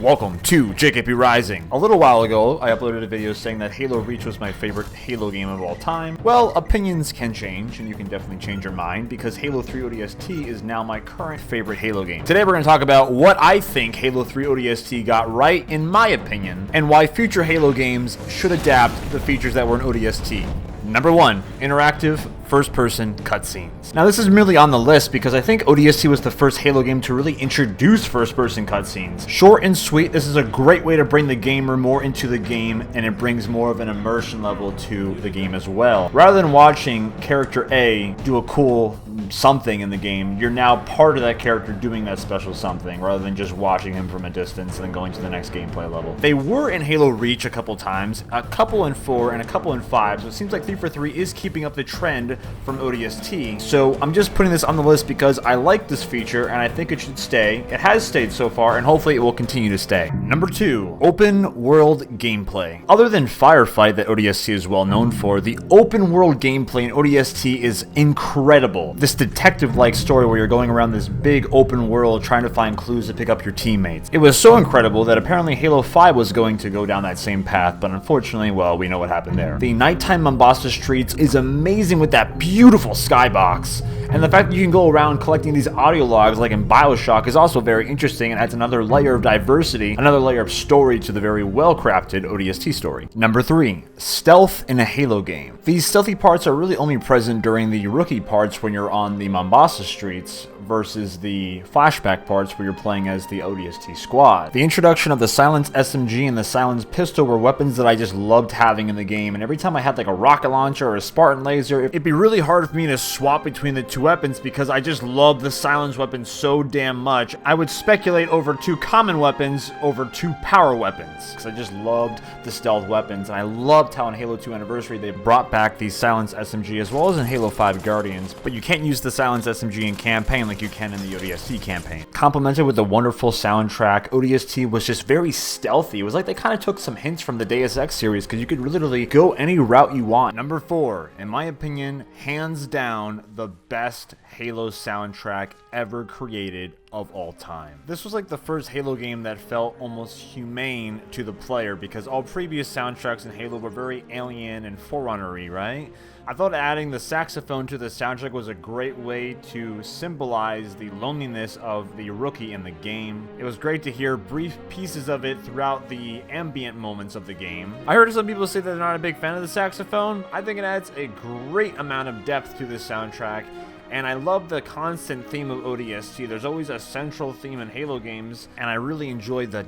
Welcome to JKP Rising. A little while ago, I uploaded a video saying that Halo Reach was my favorite Halo game of all time. Well, opinions can change, and you can definitely change your mind, because Halo 3 ODST is now my current favorite Halo game. Today we're going to talk about what I think Halo 3 ODST got right, in my opinion, and why future Halo games should adapt the features that were in ODST. Number 1, interactive first-person cutscenes. Now this is merely on the list because I think ODST was the first Halo game to really introduce first-person cutscenes. Short and sweet, this is a great way to bring the gamer more into the game, and it brings more of an immersion level to the game as well. Rather than watching character A do a cool something in the game, you're now part of that character doing that special something, rather than just watching him from a distance and then going to the next gameplay level. They were in Halo Reach a couple times, a couple in 4 and a couple in 5, so it seems like 343 is keeping up the trend from ODST. So I'm just putting this on the list because I like this feature and I think it should stay. It has stayed so far and hopefully it will continue to stay. Number 2, open world gameplay. Other than Firefight that ODST is well known for, the open world gameplay in ODST is incredible. This detective-like story where you're going around this big open world trying to find clues to pick up your teammates. It was so incredible that apparently Halo 5 was going to go down that same path, but unfortunately, well, we know what happened there. The nighttime Mombasa streets is amazing with that beautiful skybox, and the fact that you can go around collecting these audio logs like in BioShock is also very interesting and adds another layer of diversity, another layer of story to the very well-crafted ODST story. Number 3, stealth in a Halo game. These stealthy parts are really only present during the rookie parts when you're on the Mombasa streets versus the flashback parts where you're playing as the ODST squad. The introduction of the silenced SMG and the silenced pistol were weapons that I just loved having in the game, and every time I had like a rocket launcher or a Spartan laser, it'd be really hard for me to swap between the two weapons because I just loved the silenced weapons so damn much. I would speculate over 2 common weapons over 2 power weapons because I just loved the stealth weapons, and I loved how in Halo 2 Anniversary they brought back the silenced SMG as well as in Halo 5 Guardians, but you can't use the silenced SMG in campaign like you can in the ODST campaign. Complemented with the wonderful soundtrack, ODST was just very stealthy. It was like they kind of took some hints from the Deus Ex series because you could literally go any route you want. Number 4, in my opinion, hands down the best Halo soundtrack ever created of all time. This was like the first Halo game that felt almost humane to the player because all previous soundtracks in Halo were very alien and Forerunner-y, right? I thought adding the saxophone to the soundtrack was a great way to symbolize the loneliness of the rookie in the game. It was great to hear brief pieces of it throughout the ambient moments of the game. I heard some people say that they're not a big fan of the saxophone. I think it adds a great amount of depth to this soundtrack. And I love the constant theme of ODST. There's always a central theme in Halo games, and I really enjoyed the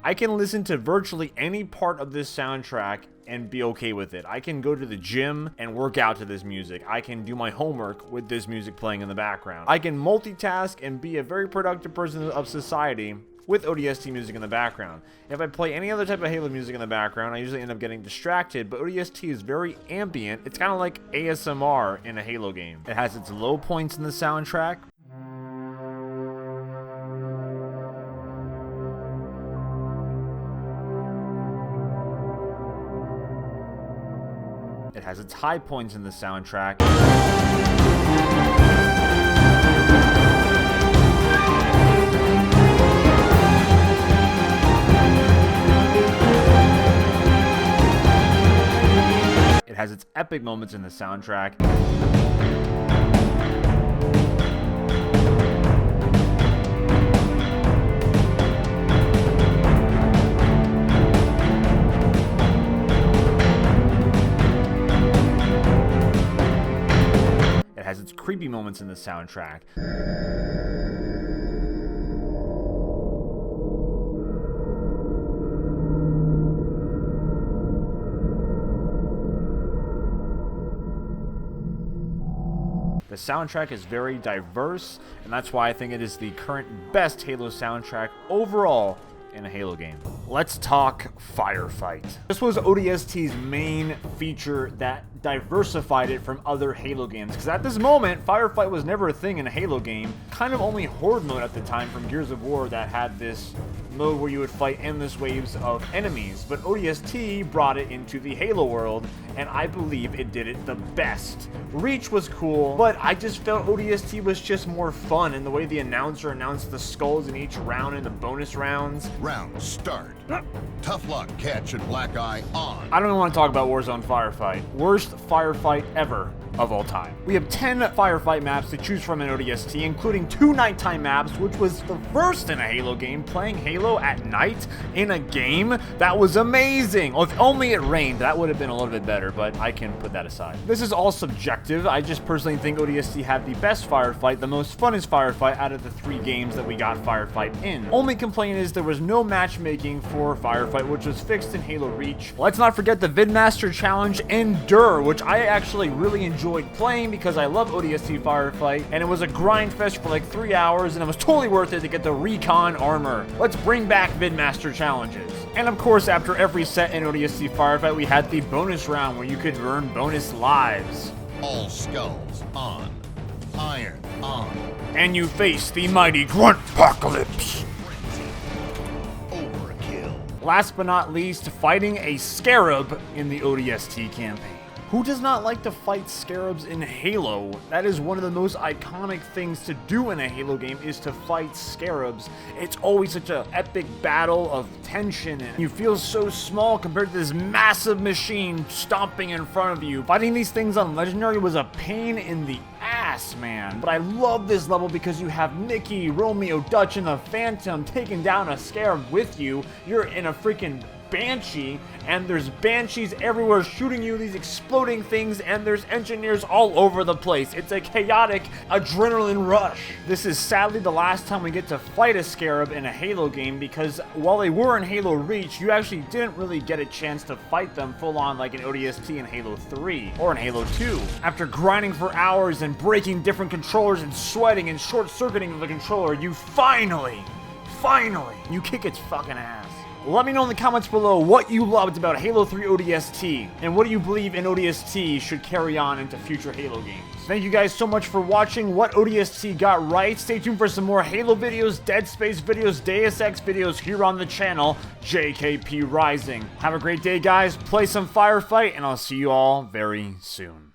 I can listen to virtually any part of this soundtrack and be okay with it. I can go to the gym and work out to this music. I can do my homework with this music playing in the background. I can multitask and be a very productive person of society with ODST music in the background. If I play any other type of Halo music in the background, I usually end up getting distracted, but ODST is very ambient. It's kind of like ASMR in a Halo game. It has its low points in the soundtrack. It has its high points in the soundtrack. It has its epic moments in the soundtrack. It has its creepy moments in the soundtrack. The soundtrack is very diverse, and that's why I think it is the current best Halo soundtrack overall in a Halo game. Let's talk Firefight. This was ODST's main feature that diversified it from other Halo games, because at this moment, Firefight was never a thing in a Halo game. Kind of only Horde mode at the time from Gears of War that had this mode where you would fight endless waves of enemies, but ODST brought it into the Halo world, and I believe it did it the best. Reach was cool, but I just felt ODST was just more fun in the way the announcer announced the skulls in each round and the bonus rounds. Round start. Tough luck, Catch and Black Eye on. I don't even want to talk about Warzone Firefight. Worst firefight ever of all time. We have 10 firefight maps to choose from in ODST, including 2 nighttime maps, which was the first in a Halo game. Playing Halo at night in a game, that was amazing. Well, if only it rained, that would have been a little bit better, but I can put that aside. This is all subjective. I just personally think ODST had the best firefight, the most funnest firefight out of the 3 games that we got firefight in. Only complaint is there was no matchmaking for firefight, which was fixed in Halo Reach. Let's not forget the Vidmaster Challenge Endure, which I actually really enjoyed playing because I love ODST Firefight, and it was a grind fest for like 3 hours, and it was totally worth it to get the Recon armor. Let's bring back Vidmaster challenges. And of course, after every set in ODST Firefight, we had the bonus round where you could earn bonus lives. All skulls on. Iron on. And you face the mighty Grunt-pocalypse. Overkill. Last but not least, fighting a Scarab in the ODST campaign. Who does not like to fight scarabs in Halo? That is one of the most iconic things to do in a Halo game, is to fight scarabs. It's always such an epic battle of tension, and you feel so small compared to this massive machine stomping in front of you. Fighting these things on Legendary was a pain in the ass, man. But I love this level because you have Mickey, Romeo, Dutch, and the Phantom taking down a scarab with you. You're in a freaking Banshee, and there's Banshees everywhere shooting you, these exploding things, and there's engineers all over the place. It's a chaotic adrenaline rush. This is sadly the last time we get to fight a Scarab in a Halo game, because while they were in Halo Reach, you actually didn't really get a chance to fight them full on like in ODST in Halo 3 or in Halo 2. After grinding for hours and breaking different controllers and sweating and short-circuiting the controller, you finally, you kick its fucking ass. Let me know in the comments below what you loved about Halo 3 ODST, and what do you believe in ODST should carry on into future Halo games. Thank you guys so much for watching what ODST got right. Stay tuned for some more Halo videos, Dead Space videos, Deus Ex videos here on the channel, JKP Rising. Have a great day, guys. Play some Firefight, and I'll see you all very soon.